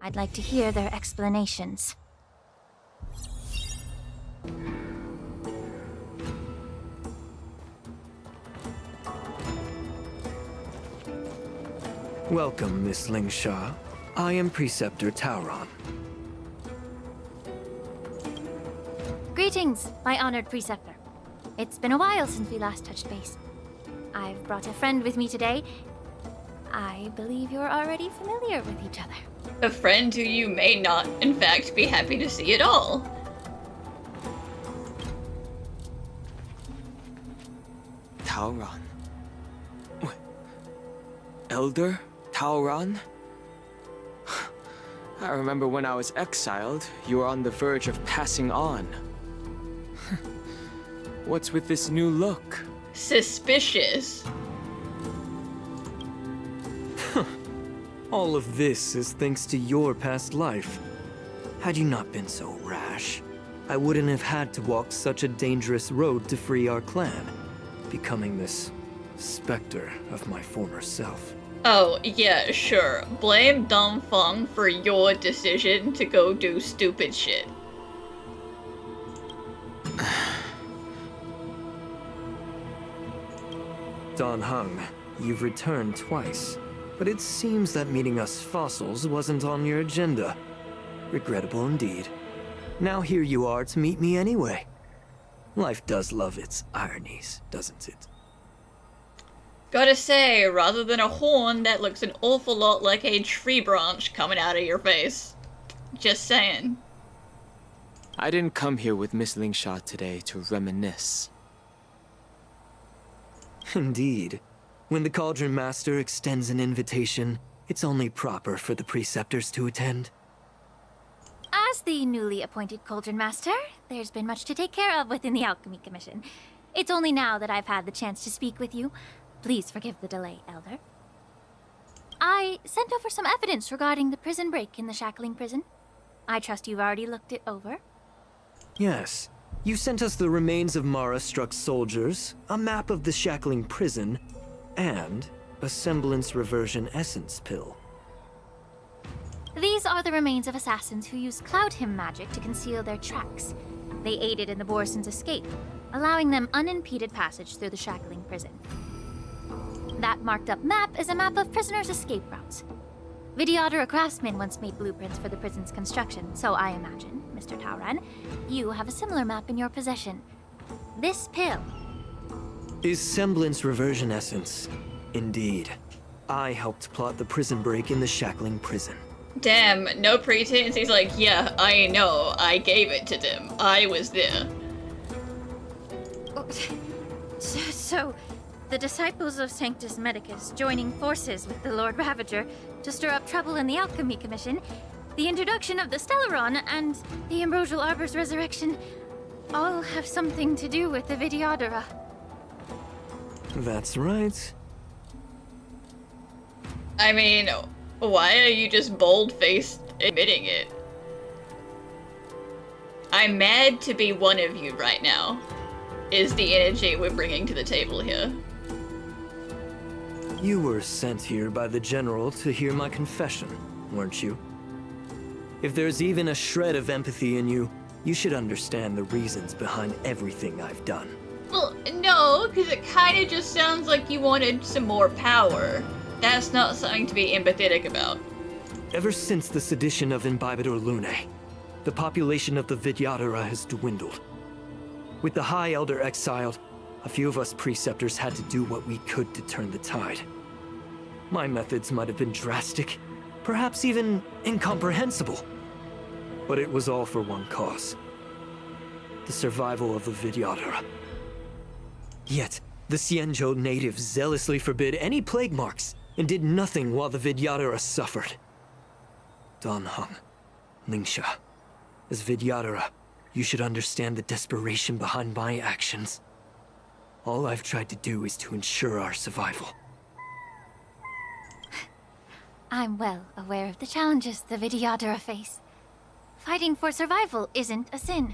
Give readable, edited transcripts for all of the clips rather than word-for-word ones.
I'd like to hear their explanations. Welcome, Miss Lingsha. I am Preceptor Tauron. Greetings, my honored Preceptor. It's been a while since we last touched base. I've brought a friend with me today. I believe you're already familiar with each other. A friend who you may not, in fact, be happy to see at all. Tauron. Elder Tauron? I remember when I was exiled, you were on the verge of passing on. What's with this new look? Suspicious. All of this is thanks to your past life. Had you not been so rash, I wouldn't have had to walk such a dangerous road to free our clan, becoming this specter of my former self. Oh, yeah, sure. Blame Dongfeng for your decision to go do stupid shit. Dan Heng, you've returned twice, but it seems that meeting us fossils wasn't on your agenda. Regrettable indeed. Now here you are to meet me anyway. Life does love its ironies, doesn't it? Gotta say, rather than a horn, that looks an awful lot like a tree branch coming out of your face. Just saying. I didn't come here with Miss Lingsha today to reminisce. Indeed. When the Cauldron Master extends an invitation, it's only proper for the Preceptors to attend. As the newly appointed Cauldron Master, there's been much to take care of within the Alchemy Commission. It's only now that I've had the chance to speak with you. Please forgive the delay, Elder. I sent over some evidence regarding the prison break in the Shackling Prison. I trust you've already looked it over. Yes. You sent us the remains of Mara-struck soldiers, a map of the Shackling Prison, and a semblance reversion essence pill. These are the remains of assassins who used Cloud Hymn magic to conceal their tracks. They aided in the Borison's escape, allowing them unimpeded passage through the Shackling Prison. That marked-up map is a map of prisoners' escape routes. Vidyadhara craftsmen once made blueprints for the prison's construction, so I imagine, Mr. Tauron, you have a similar map in your possession. This pill Is semblance reversion essence. Indeed. I helped plot the prison break in the Shackling Prison. Damn, no pretense. He's like, yeah, I know. I gave it to them. I was there. So, the disciples of Sanctus Medicus joining forces with the Lord Ravager to stir up trouble in the Alchemy Commission, the introduction of the Stellaron, and the Ambrosial Arbor's resurrection all have something to do with the Vidyadhara. That's right. I mean, why are you just bold-faced admitting it? I'm mad to be one of you right now, is the energy we're bringing to the table here. You were sent here by the General to hear my confession, weren't you? If there's even a shred of empathy in you, you should understand the reasons behind everything I've done. Well, no, because it kind of just sounds like you wanted some more power. That's not something to be empathetic about. Ever since the sedition of Imbibidor Lune, the population of the Vidyadhara has dwindled. With the High Elder exiled, a few of us Preceptors had to do what we could to turn the tide. My methods might have been drastic, perhaps even incomprehensible. But it was all for one cause. The survival of the Vidyadhara. Yet, the Xianzhou natives zealously forbid any plague marks and did nothing while the Vidyadhara suffered. Dan Heng, Lingsha, as Vidyadhara, you should understand the desperation behind my actions. All I've tried to do is to ensure our survival. I'm well aware of the challenges the Vidyadhara face. Fighting for survival isn't a sin.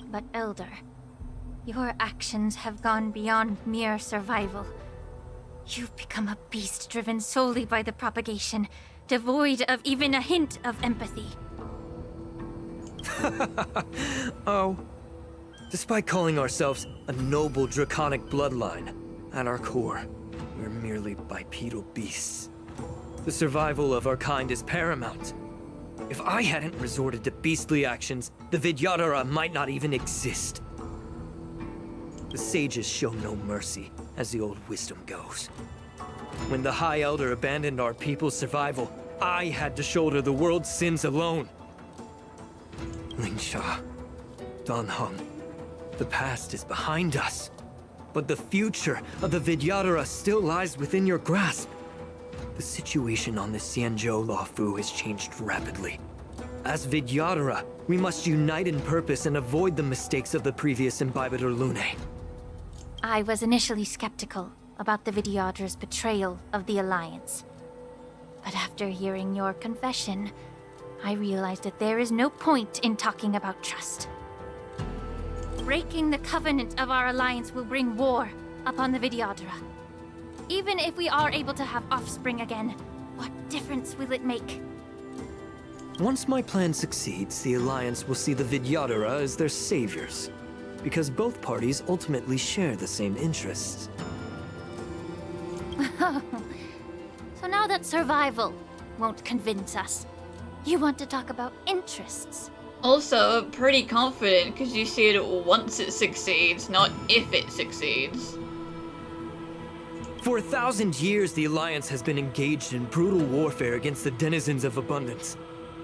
But Elder, your actions have gone beyond mere survival. You've become a beast driven solely by the propagation, devoid of even a hint of empathy. Oh. Despite calling ourselves a noble draconic bloodline, at our core, we're merely bipedal beasts. The survival of our kind is paramount. If I hadn't resorted to beastly actions, the Vidyadhara might not even exist. The sages show no mercy, as the old wisdom goes. When the High Elder abandoned our people's survival, I had to shoulder the world's sins alone. Lingsha, Dan Heng, the past is behind us. But the future of the Vidyadhara still lies within your grasp. The situation on the Xianzhou Luofu has changed rapidly. As Vidyadhara, we must unite in purpose and avoid the mistakes of the previous Imbibitor Lunae. I was initially skeptical about the Vidyadhara's betrayal of the Alliance. But after hearing your confession, I realized that there is no point in talking about trust. Breaking the covenant of our alliance will bring war upon the Vidyadhara. Even if we are able to have offspring again, what difference will it make? Once my plan succeeds, the Alliance will see the Vidyadhara as their saviors, because both parties ultimately share the same interests. So now that survival won't convince us, you want to talk about interests? Also, pretty confident because you see it once it succeeds, not if it succeeds. For 1,000 years, the Alliance has been engaged in brutal warfare against the denizens of abundance.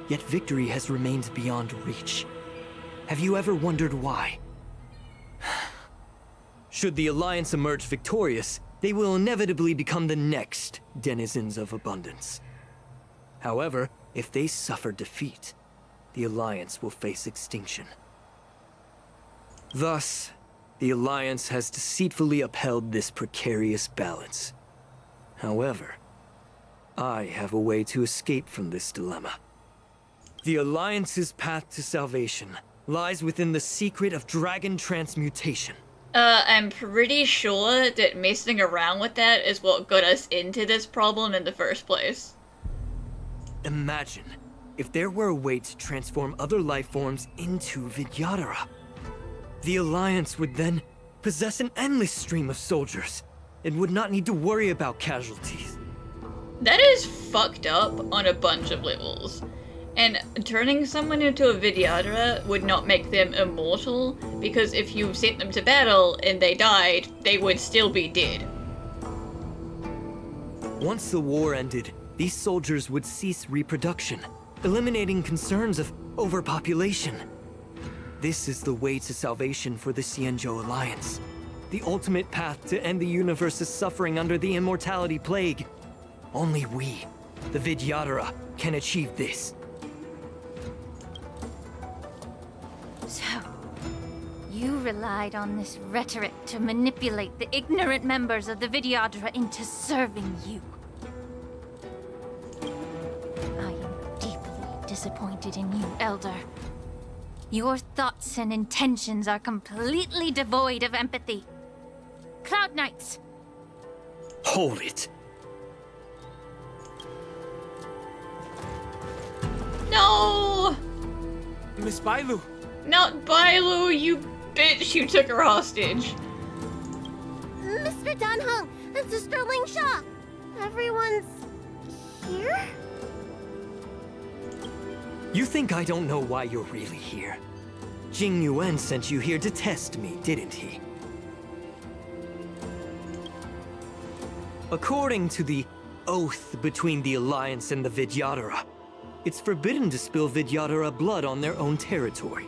Yet victory has remained beyond reach. Have you ever wondered why? Should the Alliance emerge victorious, they will inevitably become the next denizens of abundance. However, if they suffer defeat, the Alliance will face extinction. Thus, the Alliance has deceitfully upheld this precarious balance. However, I have a way to escape from this dilemma. The Alliance's path to salvation lies within the secret of dragon transmutation. I'm pretty sure that messing around with that is what got us into this problem in the first place. Imagine if there were a way to transform other life forms into Vidyadhara. The Alliance would then possess an endless stream of soldiers and would not need to worry about casualties. That is fucked up on a bunch of levels. And turning someone into a Vidyadhara would not make them immortal, because if you sent them to battle and they died, they would still be dead. Once the war ended, these soldiers would cease reproduction, eliminating concerns of overpopulation. This is the way to salvation for the Xianzhou Alliance. The ultimate path to end the universe's suffering under the immortality plague. Only we, the Vidyadhara, can achieve this. So, you relied on this rhetoric to manipulate the ignorant members of the Vidyadhara into serving you. I am deeply disappointed in you, Elder. Your thoughts and intentions are completely devoid of empathy. Cloud Knights! Hold it. No! Miss Bailu! Not Bailu, you bitch! You took her hostage. Mr. Dan Heng and Sister Lingsha! Everyone's here? You think I don't know why you're really here? Jing Yuan sent you here to test me, didn't he? According to the oath between the Alliance and the Vidyadhara, it's forbidden to spill Vidyadhara blood on their own territory.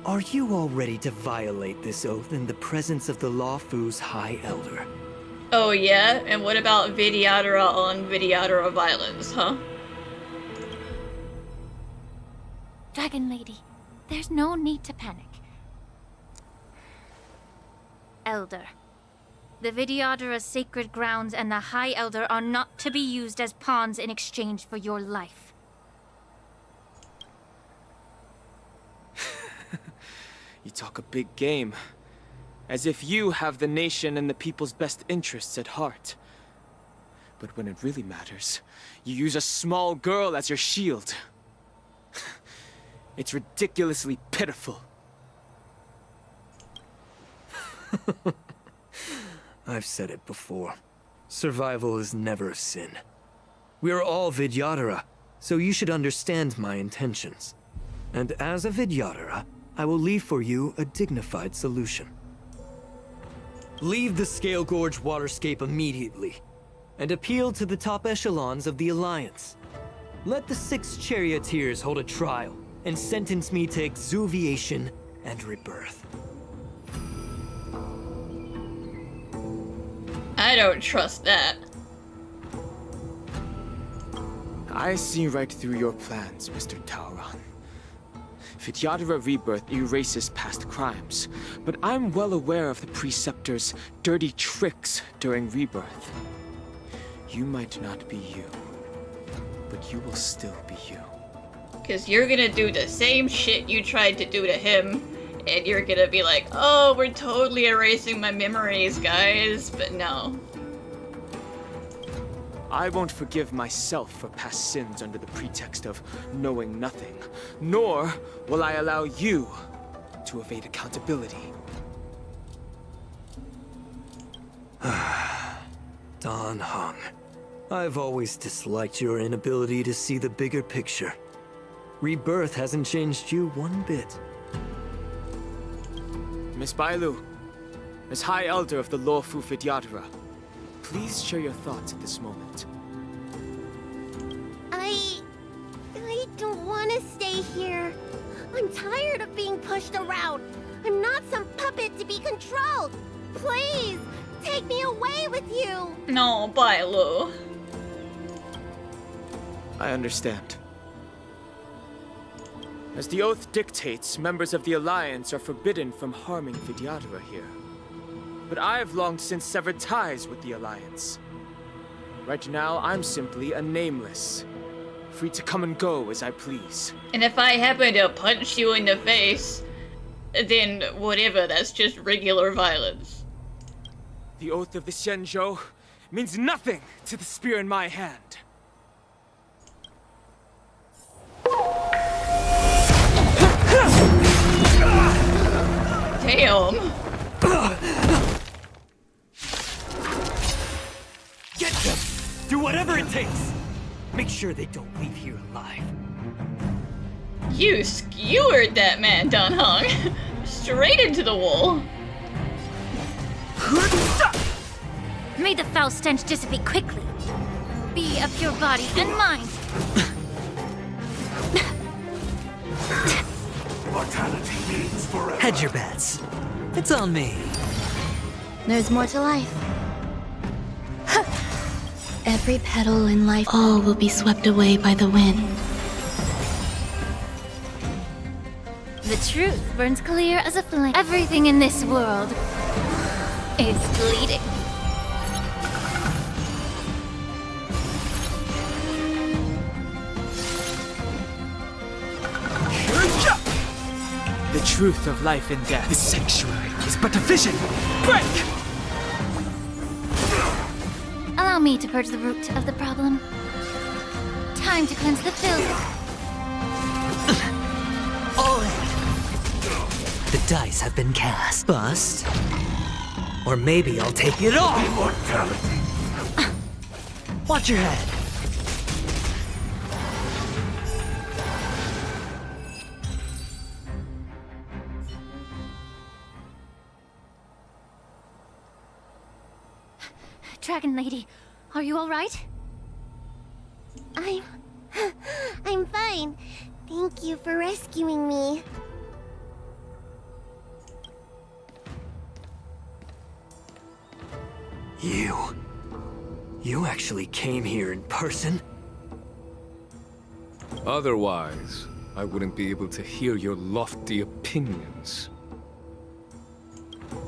Are you all ready to violate this oath in the presence of the Luofu's High Elder? Oh yeah? And what about Vidyadhara on Vidyadhara violence, huh? Dragon Lady, there's no need to panic. Elder, the Vidyadhara's sacred grounds and the High Elder are not to be used as pawns in exchange for your life. You talk a big game. As if you have the nation and the people's best interests at heart. But when it really matters, you use a small girl as your shield. It's ridiculously pitiful. I've said it before. Survival is never a sin. We are all Vidyadhara, so you should understand my intentions. And as a Vidyadhara, I will leave for you a dignified solution. Leave the Scale Gorge waterscape immediately, and appeal to the top echelons of the Alliance. Let the 6 charioteers hold a trial, and sentence me to exuviation and rebirth. I don't trust that. I see right through your plans, Mr. Tauron. Vidyadhara Rebirth erases past crimes, but I'm well aware of the Preceptors' dirty tricks during Rebirth. You might not be you, but you will still be you. Because you're gonna do the same shit you tried to do to him, and you're gonna be like, oh, we're totally erasing my memories, guys, but no. I won't forgive myself for past sins under the pretext of knowing nothing, nor will I allow you to evade accountability. Dan Heng, I've always disliked your inability to see the bigger picture. Rebirth hasn't changed you one bit. Miss Bailu, as High Elder of the Lawfu Vidyadhara, please share your thoughts at this moment. I don't want to stay here. I'm tired of being pushed around. I'm not some puppet to be controlled. Please, take me away with you. No, Bailu. I understand. As the oath dictates, members of the Alliance are forbidden from harming Vidyadhara here. But I've long since severed ties with the Alliance. Right now, I'm simply a nameless, free to come and go as I please. And if I happen to punch you in the face, then whatever, that's just regular violence. The oath of the Xianzhou means nothing to the spear in my hand. Damn. Get them! Do whatever it takes! Make sure they don't leave here alive. You skewered that man, Dan Heng. Straight into the wall. May the foul stench dissipate quickly. Be of your body and mind. Mortality means forever. Hedge your bets. It's on me. There's more to life. Every petal in life, all will be swept away by the wind. The truth burns clear as a flame. Everything in this world is bleeding. The truth of life and death. The sanctuary is but a vision. Break! Allow me to purge the root of the problem. Time to cleanse the filth. All in. The dice have been cast. Bust. Or maybe I'll take it all. Immortality. Watch your head. Dragon Lady, are you all right? I'm fine. Thank you for rescuing me. You actually came here in person? Otherwise, I wouldn't be able to hear your lofty opinions.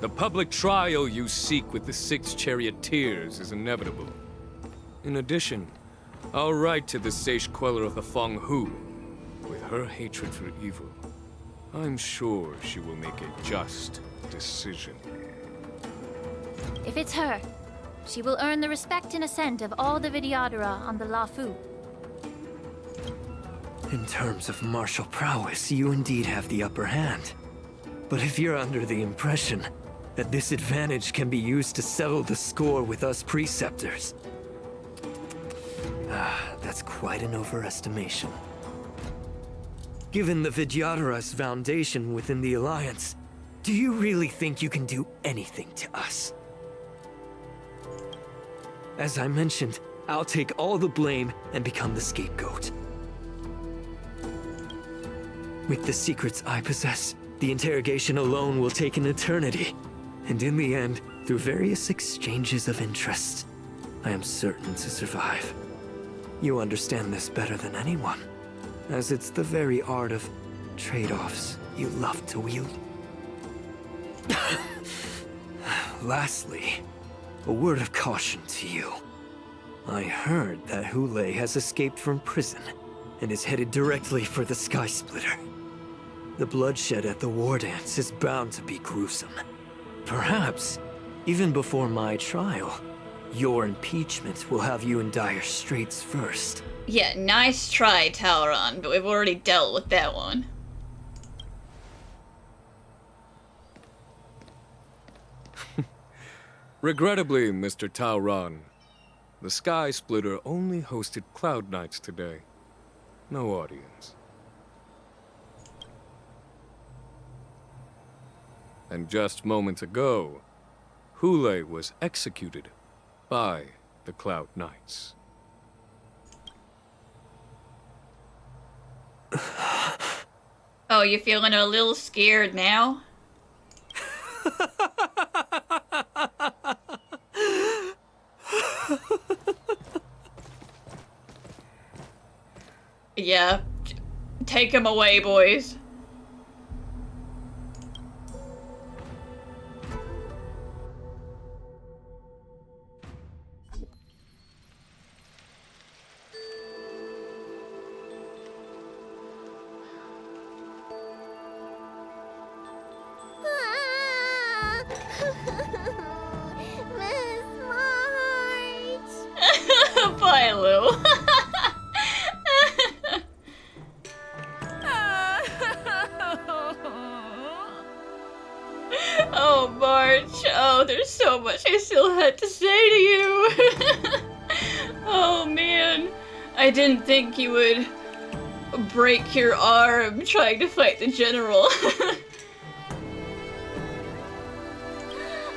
The public trial you seek with the 6 charioteers is inevitable. In addition, I'll write to the Sage Queller of the Feng Hu. With her hatred for evil, I'm sure she will make a just decision. If it's her, She will earn the respect and assent of all the Vidyadhara on the Lafu. In terms of martial prowess, you indeed have the upper hand. But if you're under the impression that this advantage can be used to settle the score with us Preceptors, that's quite an overestimation. Given the Vidyadhara's foundation within the Alliance, do you really think you can do anything to us? As I mentioned, I'll take all the blame and become the scapegoat. With the secrets I possess, the interrogation alone will take an eternity. And in the end, through various exchanges of interest, I am certain to survive. You understand this better than anyone, as it's the very art of trade-offs you love to wield. Lastly, a word of caution to you. I heard that Hule has escaped from prison and is headed directly for the Sky Splitter. The bloodshed at the war dance is bound to be gruesome. Perhaps, even before my trial, your impeachment will have you in dire straits first. Yeah, nice try, Tauron, but we've already dealt with that one. Regrettably, Mr. Tauron, the Sky Splitter only hosted Cloud Knights today. No audience. And just moments ago, Hule was executed by the Cloud Knights. Oh, you feeling a little scared now? Yeah, take him away, boys. Miss March! Bye, Lou. Oh, March. Oh, there's so much I still had to say to you. Oh, man. I didn't think you would break your arm trying to fight the general.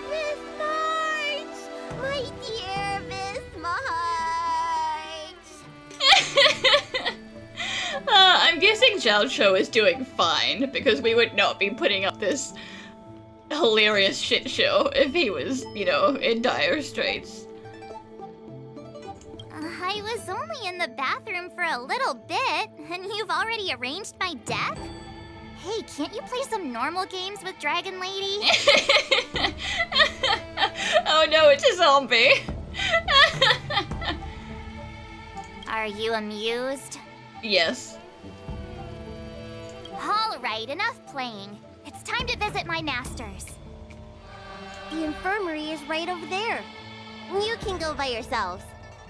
Miss March! My dear Miss March! I'm guessing Xianzhou is doing fine, because we would not be putting up this hilarious shit show if he was, you know, in dire straits. I was only in the bathroom for a little bit, and you've already arranged my death? Hey, can't you play some normal games with Dragon Lady? Oh no, it's a zombie! Are you amused? Yes. Alright, enough playing. It's time to visit my masters. The infirmary is right over there. You can go by yourselves.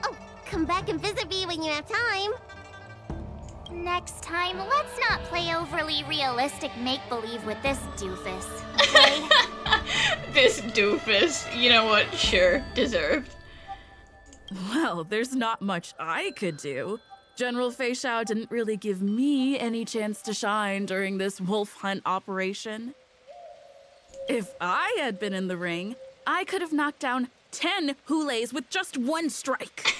Oh, come back and visit me when you have time. Next time, let's not play overly realistic make-believe with this doofus, okay? This doofus. You know what? Sure. Deserved. Well, there's not much I could do. General Fei Xiao didn't really give me any chance to shine during this wolf hunt operation. If I had been in the ring, I could have knocked down 10 Hules with just one strike.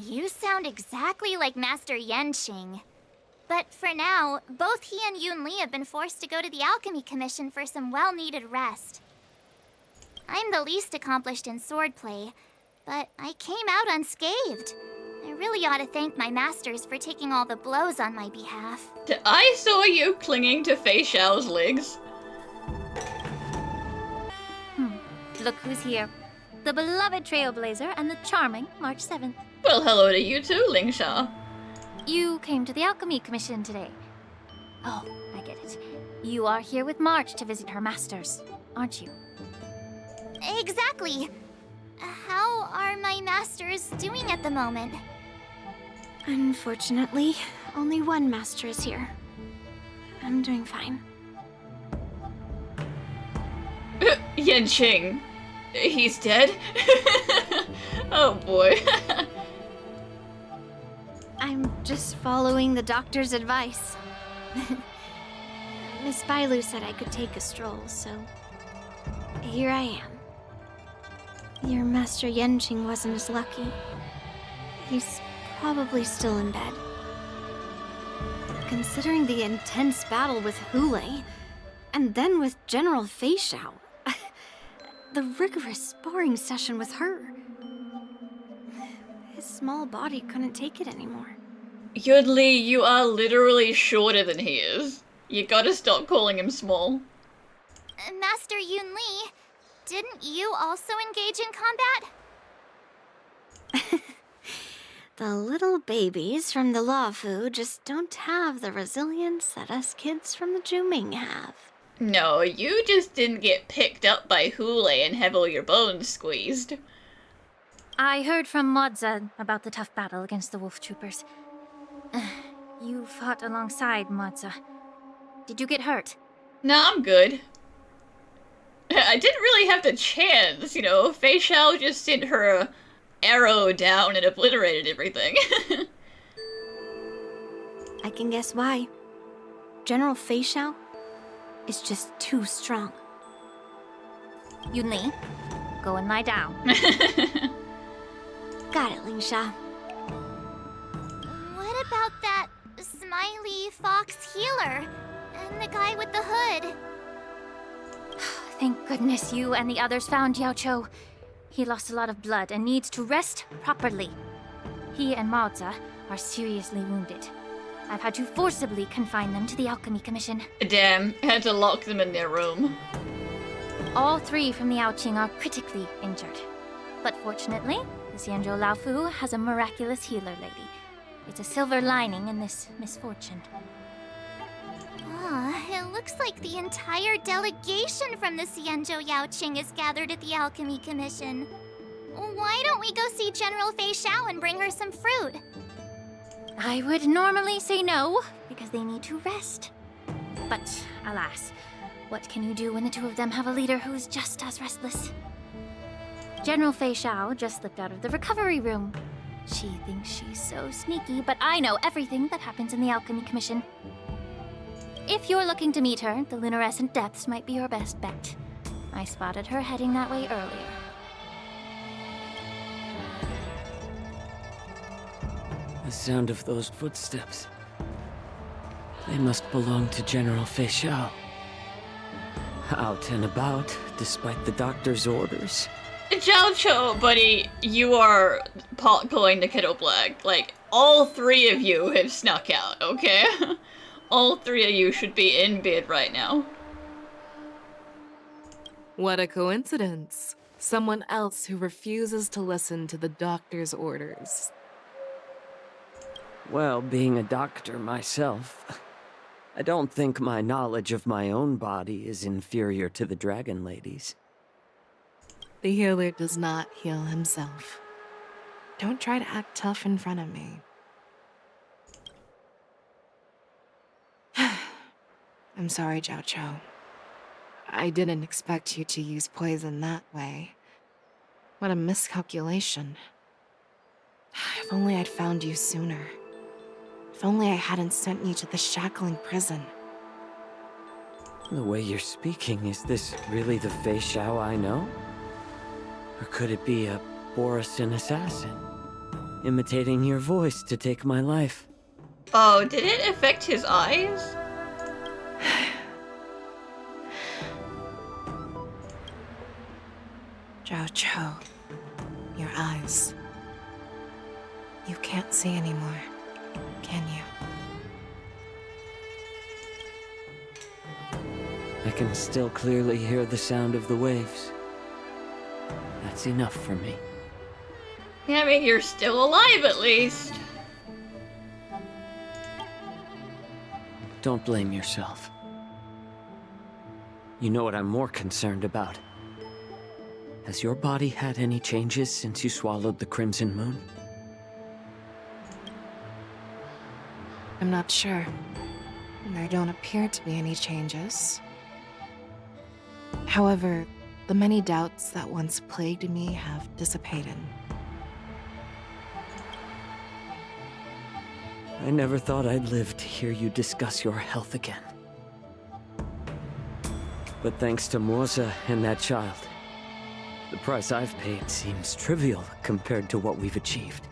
You sound exactly like Master Yanqing. But for now, both he and Yun Li have been forced to go to the Alchemy Commission for some well-needed rest. I'm the least accomplished in swordplay, but I came out unscathed. I really ought to thank my masters for taking all the blows on my behalf. I saw you clinging to Fei Xiao's legs. Look who's here. The beloved Trailblazer and the charming March 7th. Well, hello to you too, Lingsha. You came to the Alchemy Commission today. Oh, I get it. You are here with March to visit her masters, aren't you? Exactly. How are my masters doing at the moment? Unfortunately, only one master is here. I'm doing fine. Yanqing. He's dead? Oh boy. I'm just following the doctor's advice. Miss Bailu said I could take a stroll, so here I am. Your Master Yanqing wasn't as lucky. He's probably still in bed. Considering the intense battle with Hule, and then with General Fei Xiao, the rigorous sparring session with her, his small body couldn't take it anymore. Yudli, you are literally shorter than he is. You gotta stop calling him small. Master Yun Li, didn't you also engage in combat? The little babies from the Luofu just don't have the resilience that us kids from the Zhuming have. No, you just didn't get picked up by Hule and have all your bones squeezed. I heard from Modza about the tough battle against the wolf troopers. You fought alongside Modza. Did you get hurt? Nah, I'm good. I didn't really have the chance, you know. Fei Xiao just sent her arrow down and obliterated everything. I can guess why. General Fei Xiao is just too strong. Yun Li, go and lie down. Got it, Lingsha. What about that smiley fox healer and the guy with the hood? Thank goodness you and the others found Yaoqiu. He lost a lot of blood and needs to rest properly. He and Maoza are seriously wounded. I've had to forcibly confine them to the Alchemy Commission. Damn, had to lock them in their room. All three from the Yaoqing are critically injured. But fortunately, the Xianzhou Laofu has a miraculous healer lady. It's a silver lining in this misfortune. It looks like the entire delegation from the Xianzhou Yaoqing is gathered at the Alchemy Commission. Why don't we go see General Fei Xiao and bring her some fruit? I would normally say no, because they need to rest. But alas, what can you do when the two of them have a leader who is just as restless? General Fei Xiao just slipped out of the recovery room. She thinks she's so sneaky, but I know everything that happens in the Alchemy Commission. If you're looking to meet her, the luminescent depths might be your best bet. I spotted her heading that way earlier. The sound of those footsteps. They must belong to General Fei Xiao. Out and about, despite the doctor's orders. Xiaoqiu, buddy, you are pot calling the kettle black. Like, all three of you have snuck out, okay? All three of you should be in bed right now. What a coincidence. Someone else who refuses to listen to the doctor's orders. Well, being a doctor myself, I don't think my knowledge of my own body is inferior to the Dragon Lady's. The healer does not heal himself. Don't try to act tough in front of me. I'm sorry, Xiaoqiu. I didn't expect you to use poison that way. What a miscalculation. If only I'd found you sooner. If only I hadn't sent you to the shackling prison. The way you're speaking, is this really the Fei Xiao I know? Or could it be a Borisin assassin, imitating your voice to take my life? Oh, did it affect his eyes? Xiaoqiu, your eyes. You can't see anymore, can you? I can still clearly hear the sound of the waves. That's enough for me. Yeah, I mean, you're still alive at least. Don't blame yourself. You know what I'm more concerned about? has your body had any changes since you swallowed the Crimson Moon? I'm not sure. There don't appear to be any changes. However, the many doubts that once plagued me have dissipated. I never thought I'd live to hear you discuss your health again. But thanks to Morza and that child, the price I've paid seems trivial compared to what we've achieved.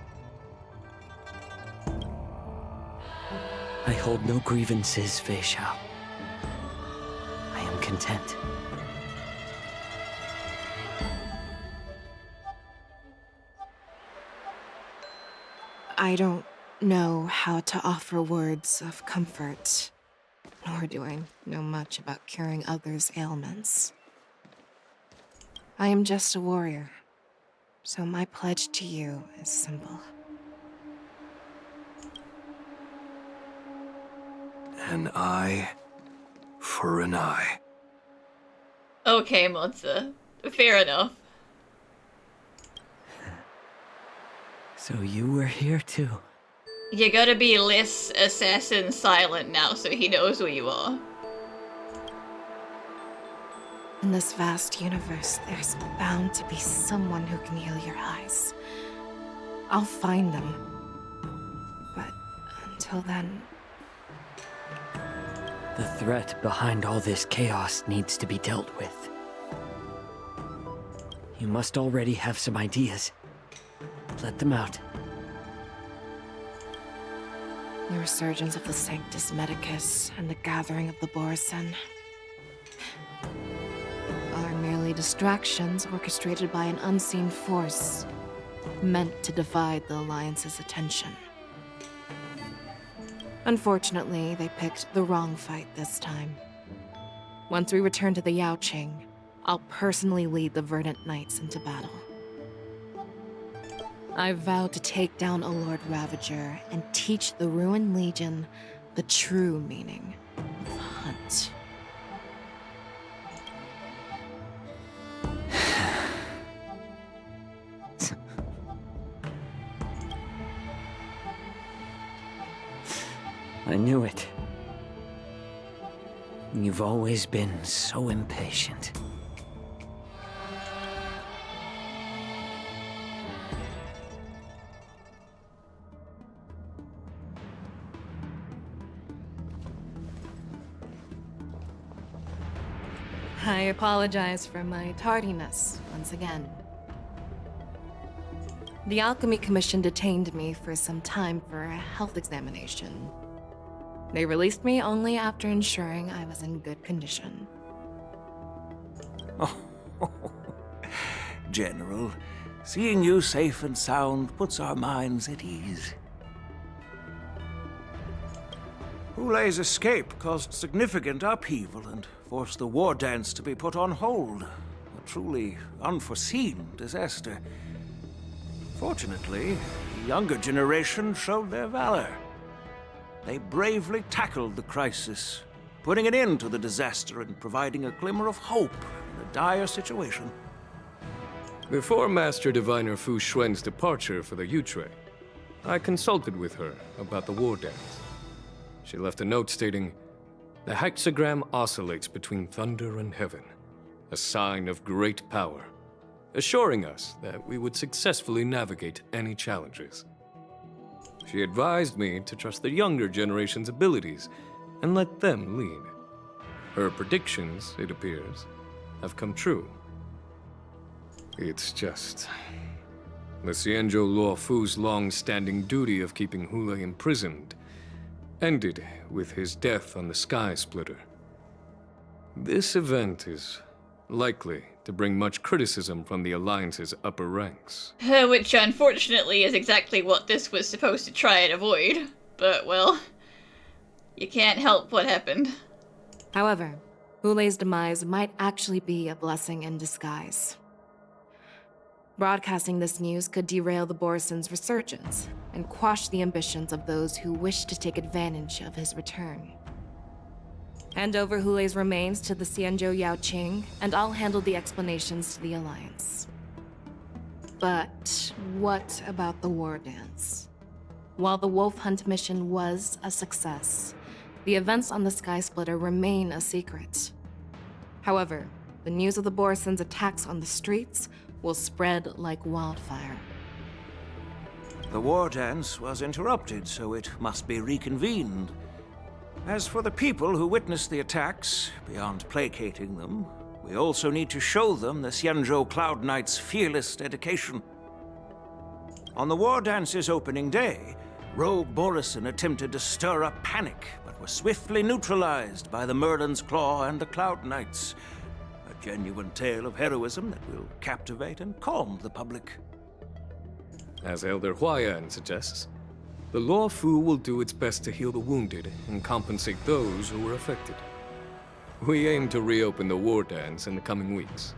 I hold no grievances, Fei Xiao. I am content. I don't know how to offer words of comfort, nor do I know much about curing others' ailments. I am just a warrior, so my pledge to you is simple. An eye for an eye. Okay, Monza. Fair enough. So you were here too. You gotta be less assassin silent now so he knows who you are. In this vast universe, there's bound to be someone who can heal your eyes. I'll find them. But until then... The threat behind all this chaos needs to be dealt with. You must already have some ideas. Let them out. The resurgence of the Sanctus Medicus and the gathering of the Borisin are merely distractions orchestrated by an unseen force meant to divide the Alliance's attention. Unfortunately, they picked the wrong fight this time. Once we return to the Yaoqing, I'll personally lead the Verdant Knights into battle. I vow to take down a Lord Ravager and teach the Ruined Legion the true meaning of hunt. I knew it. You've always been so impatient. I apologize for my tardiness once again. The Alchemy Commission detained me for some time for a health examination. They released me only after ensuring I was in good condition. Oh, General, seeing you safe and sound puts our minds at ease. Hulei's escape caused significant upheaval and forced the war dance to be put on hold. A truly unforeseen disaster. Fortunately, the younger generation showed their valor. They bravely tackled the crisis, putting an end to the disaster and providing a glimmer of hope in a dire situation. Before Master Diviner Fu Xuan's departure for the Yutre, I consulted with her about the war dance. She left a note stating, "The hexagram oscillates between thunder and heaven, a sign of great power, assuring us that we would successfully navigate any challenges." She advised me to trust the younger generation's abilities and let them lead. Her predictions, it appears, have come true. It's just... the Xianzhou Luofu's long-standing duty of keeping Hulei imprisoned ended with his death on the Sky Splitter. This event is likely to bring much criticism from the Alliance's upper ranks. Which unfortunately is exactly what this was supposed to try and avoid. But, well, you can't help what happened. However, Hulei's demise might actually be a blessing in disguise. Broadcasting this news could derail the Borisin's resurgence and quash the ambitions of those who wish to take advantage of his return. Hand over Hule's remains to the Xianzhou Yaoqing, and I'll handle the explanations to the Alliance. But what about the war dance? While the Wolf Hunt mission was a success, the events on the Sky Splitter remain a secret. However, the news of the Borison's attacks on the streets will spread like wildfire. The war dance was interrupted, so it must be reconvened. As for the people who witnessed the attacks, beyond placating them, we also need to show them the Xianzhou Cloud Knight's fearless dedication. On the war dance's opening day, Rogue Borison attempted to stir up panic, but was swiftly neutralized by the Merlin's Claw and the Cloud Knights. A genuine tale of heroism that will captivate and calm the public. As Elder Huayan suggests, the Law Fu will do its best to heal the wounded and compensate those who were affected. We aim to reopen the war dance in the coming weeks.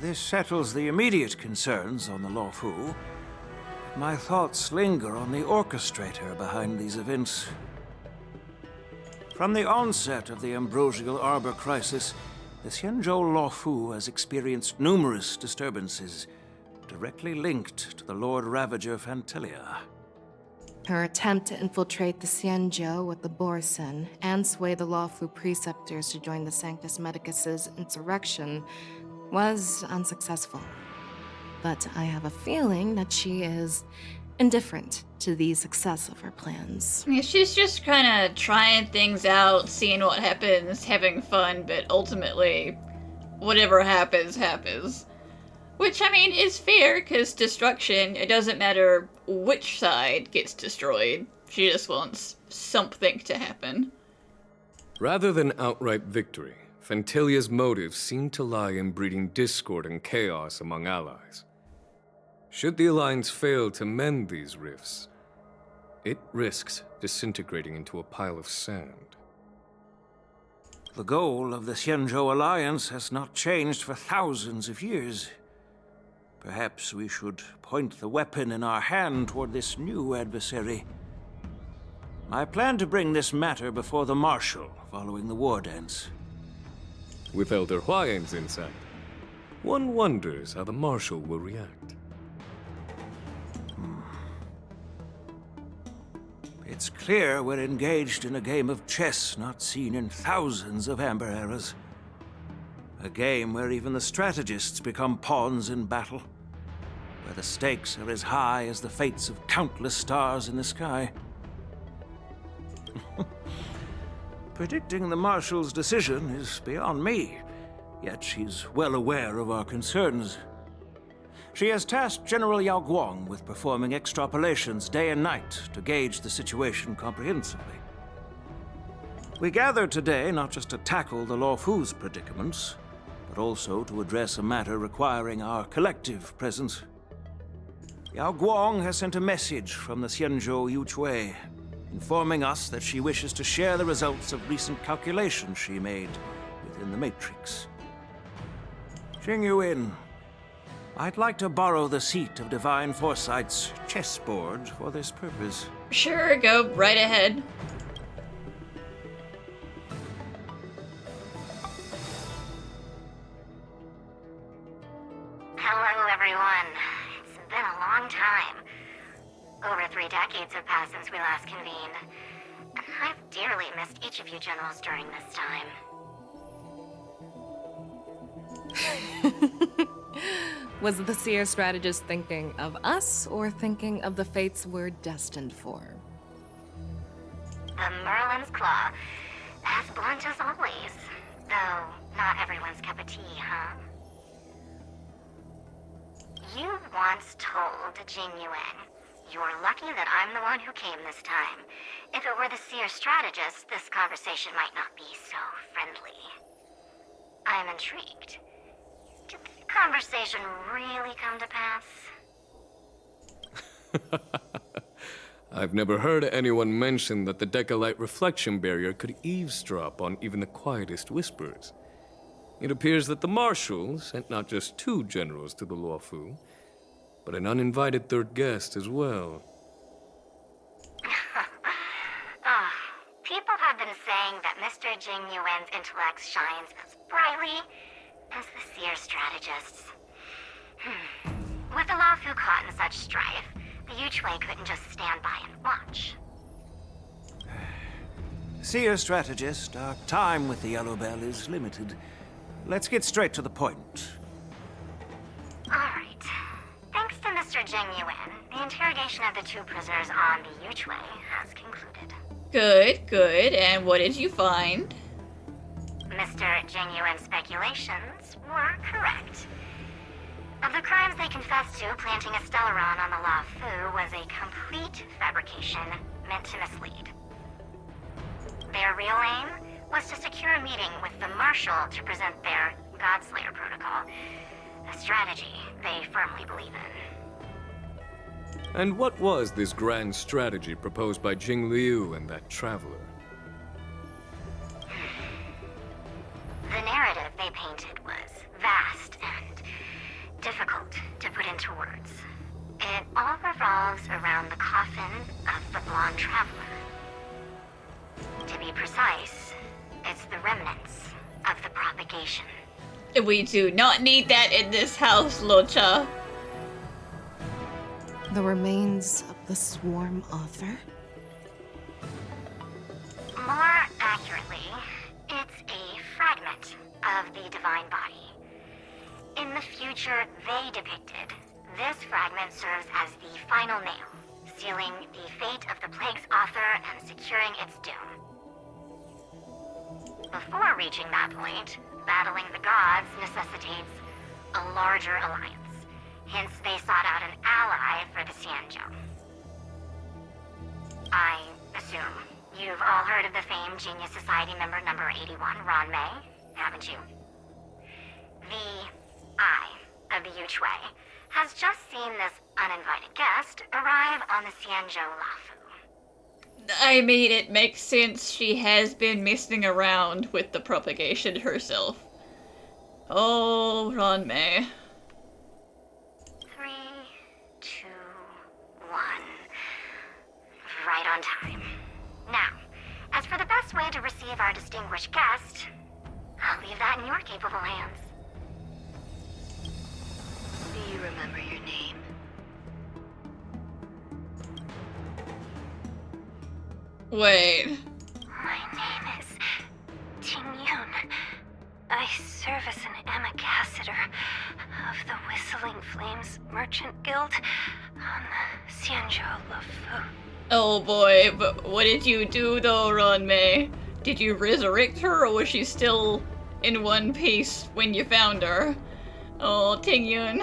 This settles the immediate concerns on the Law Fu, but my thoughts linger on the orchestrator behind these events. From the onset of the Ambrosial Arbor crisis, the Xianzhou Law Fu has experienced numerous disturbances, directly linked to the Lord Ravager Fantilia. Her attempt to infiltrate the Xianzhou with the Borison and sway the lawful Preceptors to join the Sanctus Medicus's insurrection was unsuccessful. But I have a feeling that she is indifferent to the success of her plans. Yeah, she's just kind of trying things out, seeing what happens, having fun, but ultimately, whatever happens, happens. Which, I mean, is fair, because destruction, it doesn't matter which side gets destroyed. She just wants something to happen. Rather than outright victory, Fantilia's motives seem to lie in breeding discord and chaos among allies. Should the Alliance fail to mend these rifts, it risks disintegrating into a pile of sand. The goal of the Xianzhou Alliance has not changed for thousands of years. Perhaps we should point the weapon in our hand toward this new adversary. I plan to bring this matter before the Marshal following the war dance. With Elder Huayan's insight, one wonders how the Marshal will react. It's clear we're engaged in a game of chess not seen in thousands of Amber eras. A game where even the strategists become pawns in battle, where the stakes are as high as the fates of countless stars in the sky. Predicting the Marshal's decision is beyond me, yet she's well aware of our concerns. She has tasked General Yao Guang with performing extrapolations day and night to gauge the situation comprehensively. We gathered today not just to tackle the Law Fu's predicaments, but also to address a matter requiring our collective presence. Yao Guang has sent a message from the Xianzhou Yuchui, informing us that she wishes to share the results of recent calculations she made within the Matrix. Jing Yuin, I'd like to borrow the seat of Divine Foresight's chessboard for this purpose. Sure, go right ahead. Hello, everyone. It's been a long time. Over 3 decades have passed since we last convened. And I've dearly missed each of you generals during this time. Was the Seer strategist thinking of us, or thinking of the fates we're destined for? The Merlin's Claw. As blunt as always. Though, not everyone's cup of tea, huh? You once told Jing Yuan, "You're lucky that I'm the one who came this time. If it were the Seer strategist, this conversation might not be so friendly." I'm intrigued. Did the conversation really come to pass? I've never heard anyone mention that the Decalite reflection barrier could eavesdrop on even the quietest whispers. It appears that the Marshal sent not just 2 generals to the Law Fu, but an uninvited 3rd guest as well. People have been saying that Mr. Jing Yuan's intellect shines as brightly as the seer strategist's. With the Lao Fu caught in such strife, the Yuchui couldn't just stand by and watch. Seer strategist, our time with the Yellow Bell is limited. Let's get straight to the point. Alright. Thanks to Mr. Jing Yuan, the interrogation of the two prisoners on the Yuchui has concluded. Good, good. And what did you find? Mr. Jing Yuan's speculations were correct. Of the crimes they confessed to, planting a Stellaron on the Lao Fu was a complete fabrication meant to mislead. Their real aim was to secure a meeting with the Marshal to present their Godslayer protocol, a strategy they firmly believe in. And what was this grand strategy proposed by Jing Liu and that traveler? The narrative they painted was vast and difficult to put into words. It all revolves around the coffin of the blonde traveler. To be precise, it's the remnants of the propagation. We do not need that in this house, Locha. The remains of the swarm author? More accurately, it's a fragment of the divine body. In the future they depicted, this fragment serves as the final nail, sealing the fate of the plague's author and securing its doom. Before reaching that point, battling the gods necessitates a larger alliance. Hence, they sought out an ally for the Xianzhou. I assume you've all heard of the famed Genius Society member number 81, Ron Mei, haven't you? The Eye of the Yuchui has just seen this uninvited guest arrive on the Xianzhou Lafu. I mean, it makes sense. She has been messing around with the propagation herself. Oh, Ron Mei. 3, 2, 1. Right on time. Now, as for the best way to receive our distinguished guest, I'll leave that in your capable hands. Do you remember your name? Wait. My name is Ting Yun. I serve as an ambassador of the Whistling Flames Merchant Guild on the Xianzhou Lafu. Oh boy, but what did you do though, Ron Mei? Did you resurrect her, or was she still in one piece when you found her? Oh, Ting Yun.